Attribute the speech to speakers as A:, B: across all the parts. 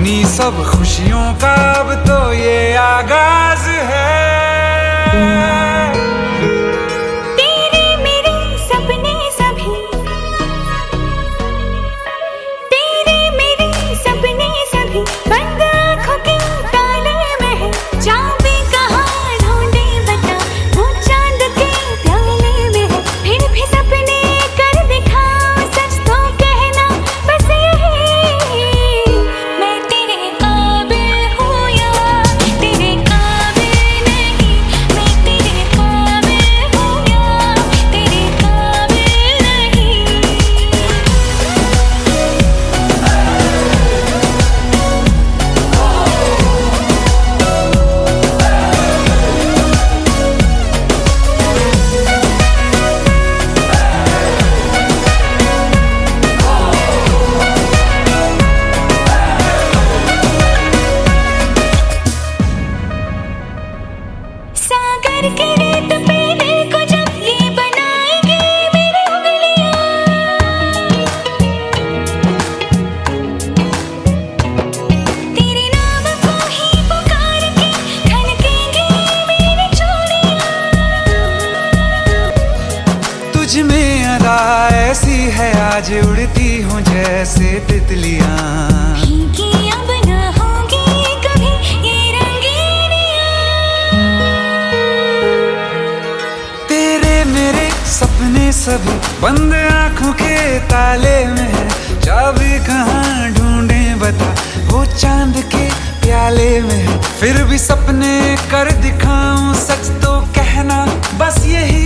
A: इन्हीं सब खुशियों का अब तो ये आगाज है।
B: तेरे मेरे सपने सभी, तेरे मेरे सपने सभी बंद आँखों के ताले में है। चाबी कहाँ ढूंढे बता, वो चांद के प्याले में है। फिर भी सपने कर दिखाओ, सच तो कहना बस यही। मैं तेरे काबिल हूँ या तेरे काबिल नहीं, मैं तेरे काबिल हूँ या तेरे काबिल नहीं। सागर के रेत पे दिल को जब ये बनाएंगी मेरी उंगलियां, तेरे नाम को ही पुकार के खनकेंगी मेरी चूड़ियां।
A: तुझ में अदा ऐसी है आज उड़ती हूँ जैसे तितलियां।
B: भीगी अब न होंगी कभी ये रंगीनियां।
A: तेरे मेरे सपने सभी बंद आंखों के ताले में है। चाबी कहाँ ढूंढे बता, वो चांद के प्याले में है। फिर भी सपने कर दिखाऊं, सच तो कहना बस यही।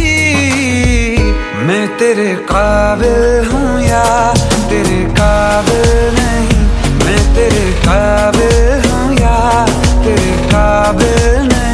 A: मैं तेरे काबिल हूँ या तेरे काबिल नहीं, मैं तेरे काबिल हूँ या तेरे काबिल नहीं।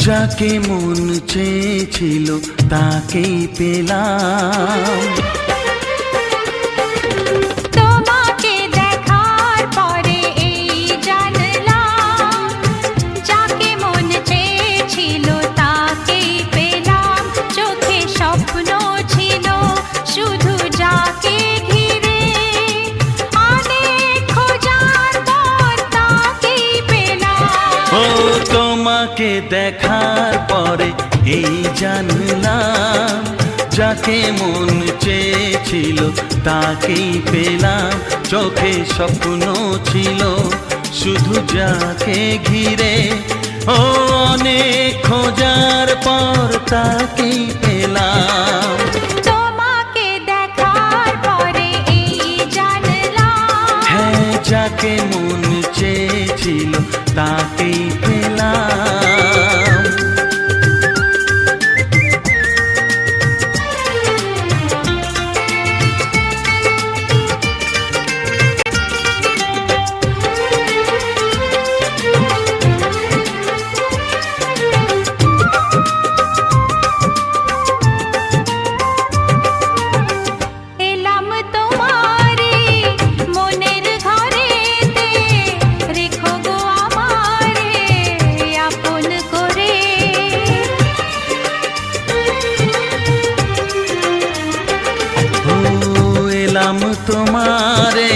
C: যাকে মন চেয়েছিল তাকেই পেলাম।
B: তোমাকে দেখার পরে এই জানলাম, যাকে মন চেয়েছিল তাকেই পেলাম। চোখে স্বপ্ন ছিল শুধু যাকে ঘিরে, অনেক খোঁজার পর তাকেই পেলাম।
C: ও তোমাকে দেখার পরে এই জানলাম, যাকে মন চেয়েছিল তাকেই পেলাম। চোখে স্বপ্ন ছিল শুধু যাকে ঘিরে, ও অনেক খোঁজার পর তাকেই পেলাম।
B: তোমাকে দেখার পরে এই জানলাম,
C: হ্যাঁ, যাকে মন চেয়েছিল তাকেই পেলাম।
B: এলাম তোমারে মনের ঘরেতে, রেখো গো আমারে আপন করে।
C: ও এলাম তোমারে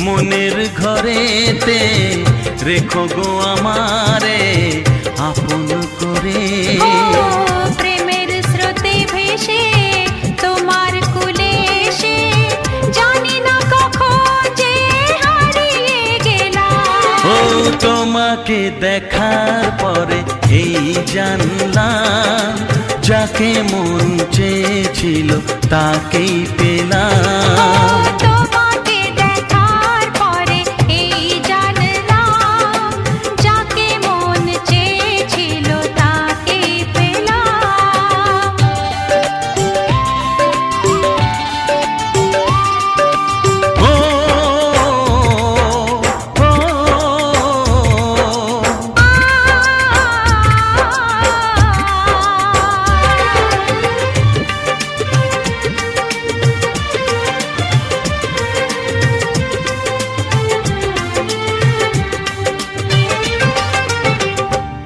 C: মনের ঘরেতে, রেখো গো আমারে আপন করে।
B: ও প্রেমের স্রোতে ভেসে তোমার কুলে এসে, জানি না কখন যে হারিয়ে গেলাম।
C: ও তোমাকে দেখার পরে এই জানলাম, যাকে মন চেয়েছিল তাকেই পেলাম।
B: তোমাকে দেখার পরে এই জানলাম, যাকে মন চেয়েছিল তাকেই পেলাম।
C: ও, ও,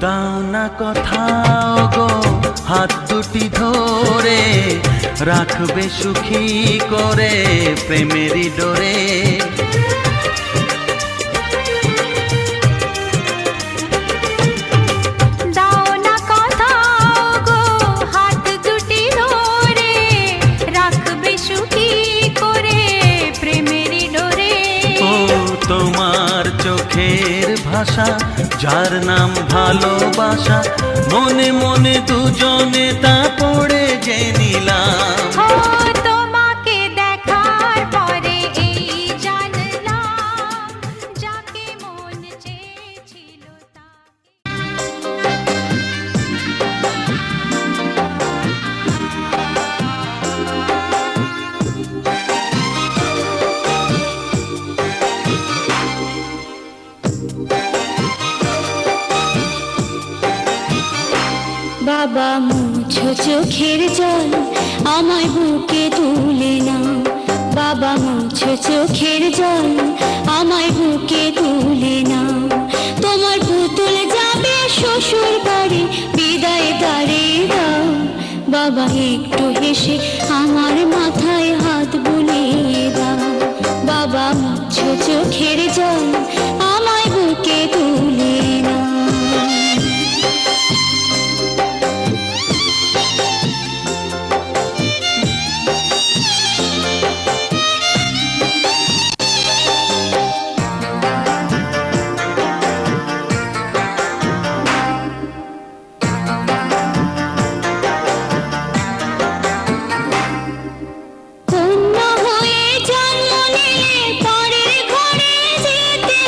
C: দাও না কোথাও গো হাত দুটি ধরে, রাখবে সুখী করে প্রেমেরই ডোরে।
B: দাও না কোথাও গো হাত দুটি ধরে, রাখবে সুখী করে প্রেমেরই ডোরে।
C: ও তোমার চোখের ভাষা, যার নাম ভালোবাসা, মনে মনে দুজনে তা পড়ে যে নিলাম।
B: ও তোমাকে দেখার পরে এই জানলাম, যাকে মন চেয়েছিল তাকে।
D: বাবা মুছো চোখের জল, আমায় বুকে তুলে নাও। বাবা মুছো চোখের জল, আমায় বুকে তুলে নাও। তোমার পুতুল যাবে শ্বশুর বাড়ি, বিদায় দাঁড়িয়ে দাও। বাবা একটু হেসে আমার মাথায় হাত বুলিয়ে দাও। বাবা মুছো চোখের জল, আমায় বুকে তুলে নাও। কন্যা হয়ে জন্ম নিলে পরের ঘরে যেতে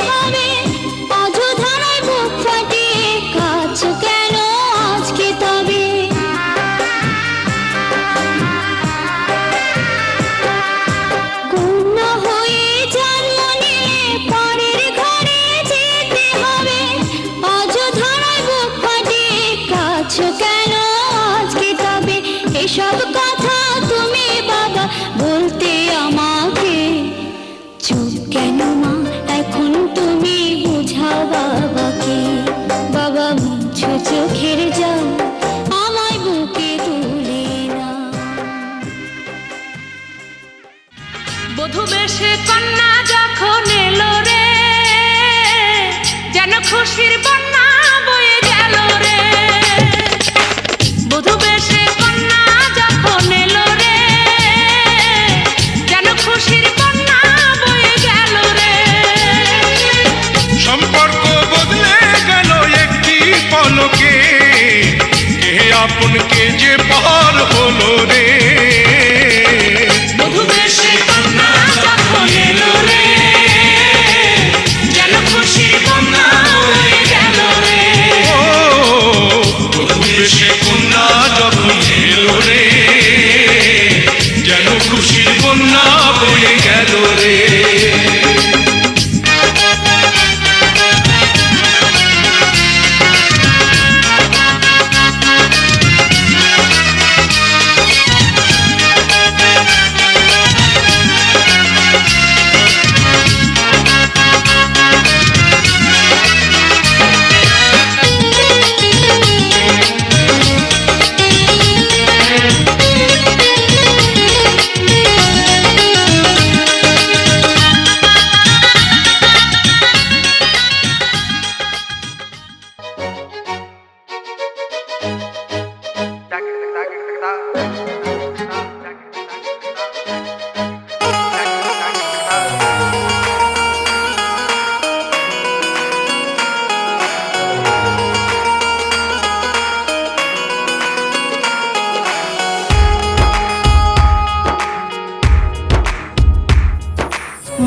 B: খুশির বন্যা বয়ে গেল রে, বধূ বেশে কন্যা যখন এলো রে, যেন খুশির বন্যা বয়ে গেল রে।
E: সম্পর্ক বদলে গেল একটি পলকে, কে আপন কে যে পার হলো রে।
B: বধূ বেশে কন্যা যখন এলো রে, যেন খুশির বন্যা বয়ে গেল রে।
E: ও বধূ বেশে কন্যা যখন এলো রে, যেন খুশির বন্যা বয়ে গেল রে।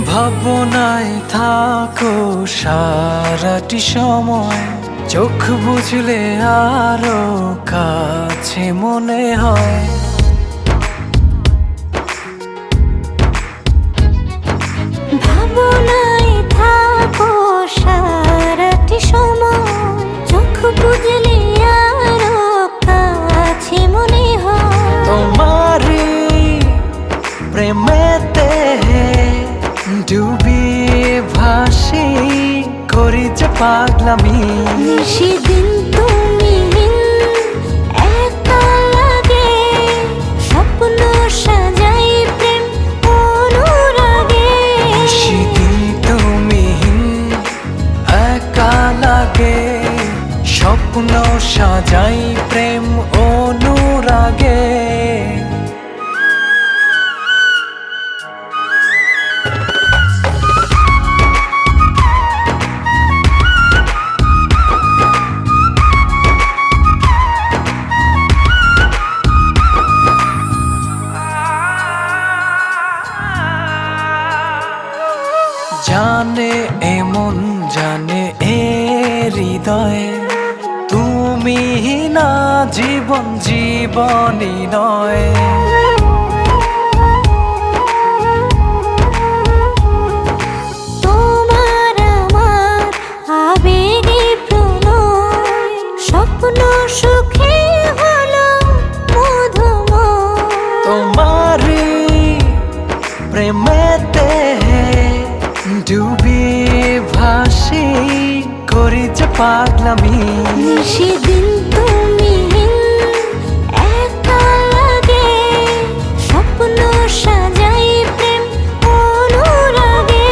A: ভাবনায় থাকো সারাটি সময়, চোখ বুঝলে আরো কাছে মনে হয়।
D: ভাবনায় থাকো সারাটি সময়, চোখ বুঝলে আরো কাছে মনে হয়।
A: তোমারি প্রেমেতে ডুবিয়ে ভাসি, করি যে পাগলামি।
D: সেদিন তুমি একা লাগে, স্বপ্ন সাজাই প্রেম অনুরাগে।
A: সেদিন তুমি একা লাগে, স্বপ্ন সাজাই প্রেম অনুরাগে। জানে এমন জানে এ হৃদয়ে, তুমি না জীবন জীবনই নয়।
D: তোমার আমার আবেগে প্রণয়, স্বপ্ন সুখে হলো মধুময়।
A: তোমারি প্রেমেতে ডুবিয়ে ভাসি, করি যে পাগলামি।
D: সেদিন তুমি একা লাগে, স্বপ্ন সাজাই প্রেম অনুরাগে।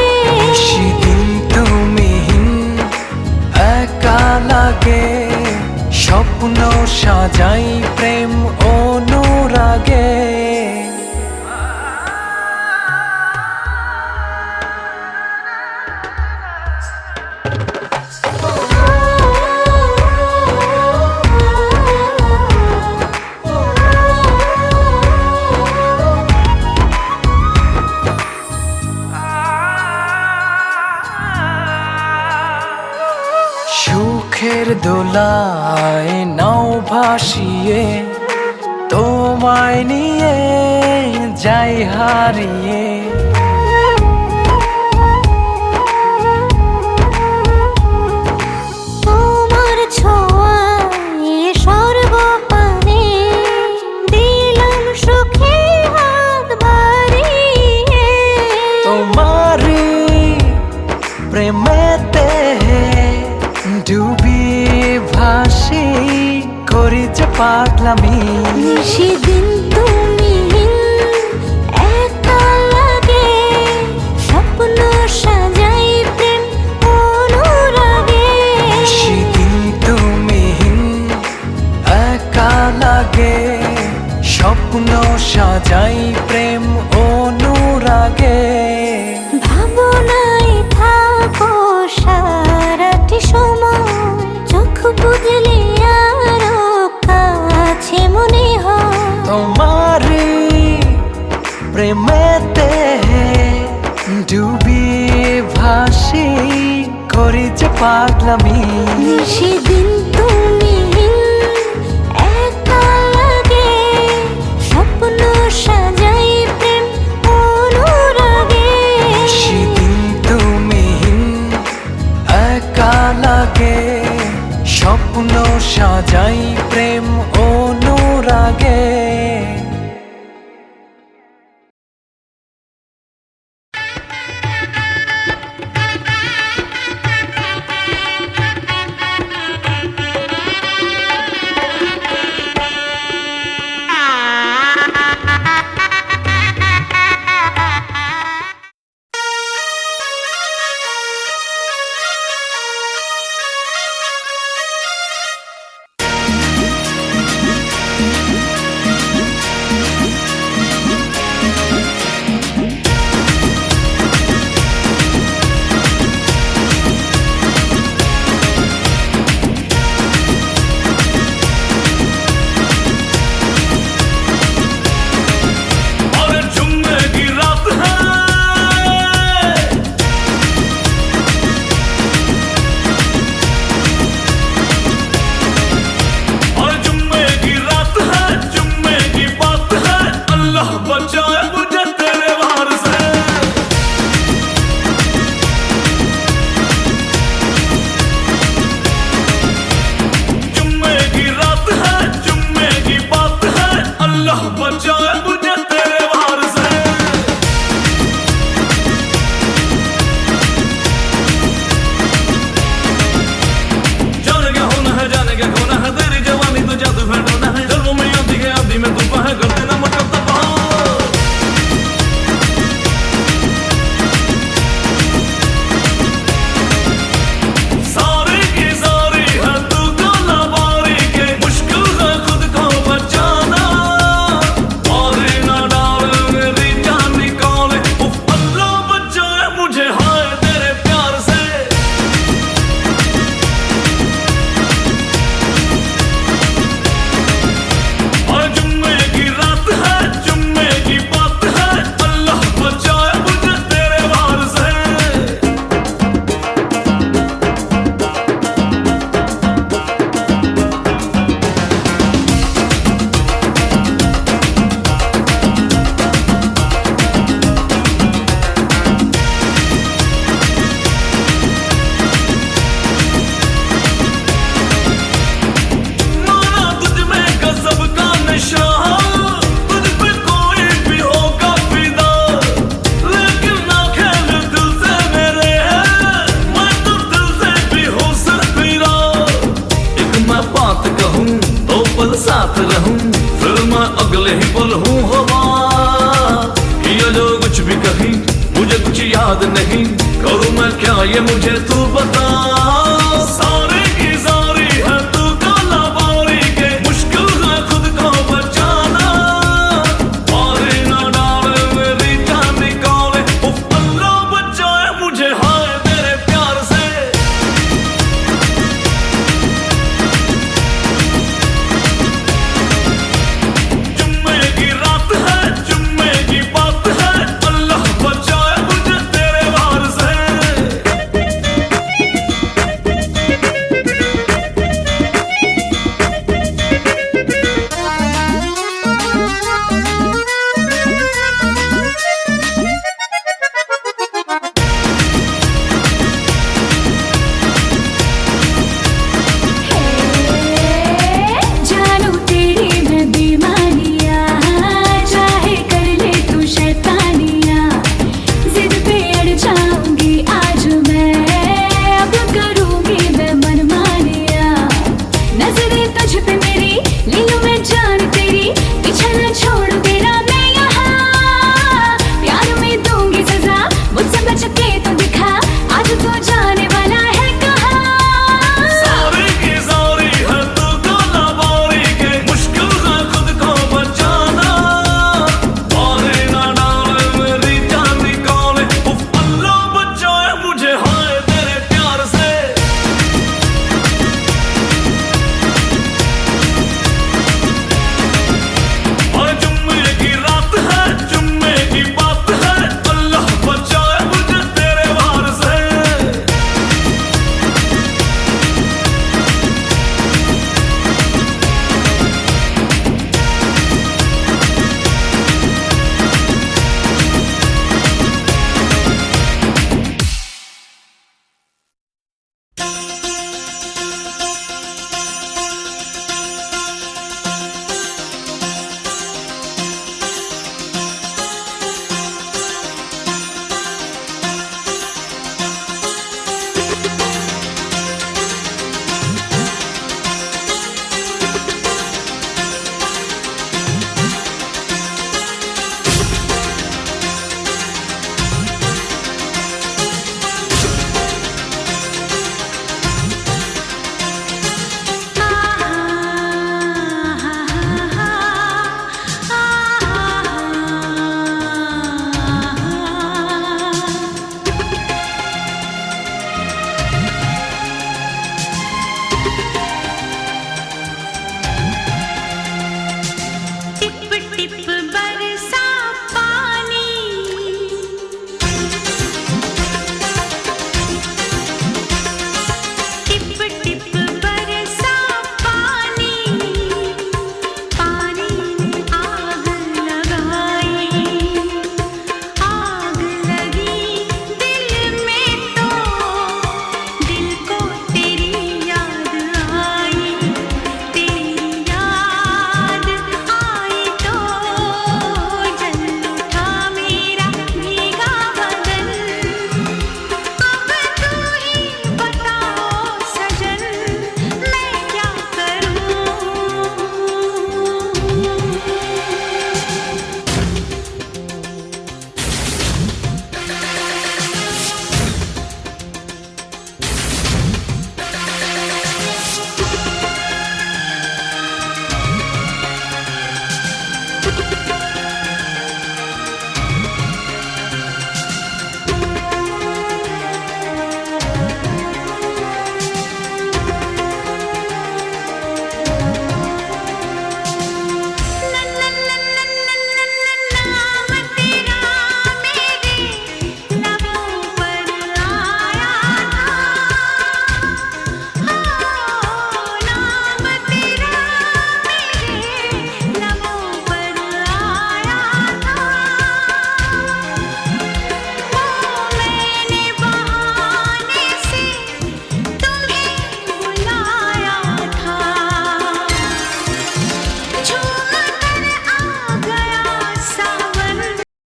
A: সেদিন তুমি একা লাগে, স্বপ্ন সাজাই প্রেম অনুরাগে। সুখের দোলায় নাও ভাসিয়ে, তোমায় নিয়ে যাই হারিয়ে।
D: তোমার ছোঁয়ায় সর্বপানে, দিলাম সুখে হাত বাড়িয়ে।
A: তোমারি প্রেমেতে ডুবিয়ে ভাসি, করি যে পাগলামি।
D: সেদিন তুমি একা লাগে, স্বপ্ন সাজাই প্রেম অনুরাগে।
A: করি যে পাগলামি।
D: সেদিন তুমি একা লাগে, স্বপ্ন সাজাই প্রেম অনুরাগে।
A: সেদিন তুমি একা লাগে, স্বপ্ন সাজাই প্রেম অনুরাগে।
C: साथ रहूं फिर मैं अगले ही पल हूँ हवा। किया जो कुछ भी कहीं मुझे कुछ याद नहीं, करूँ मैं क्या ये मुझे तू बता।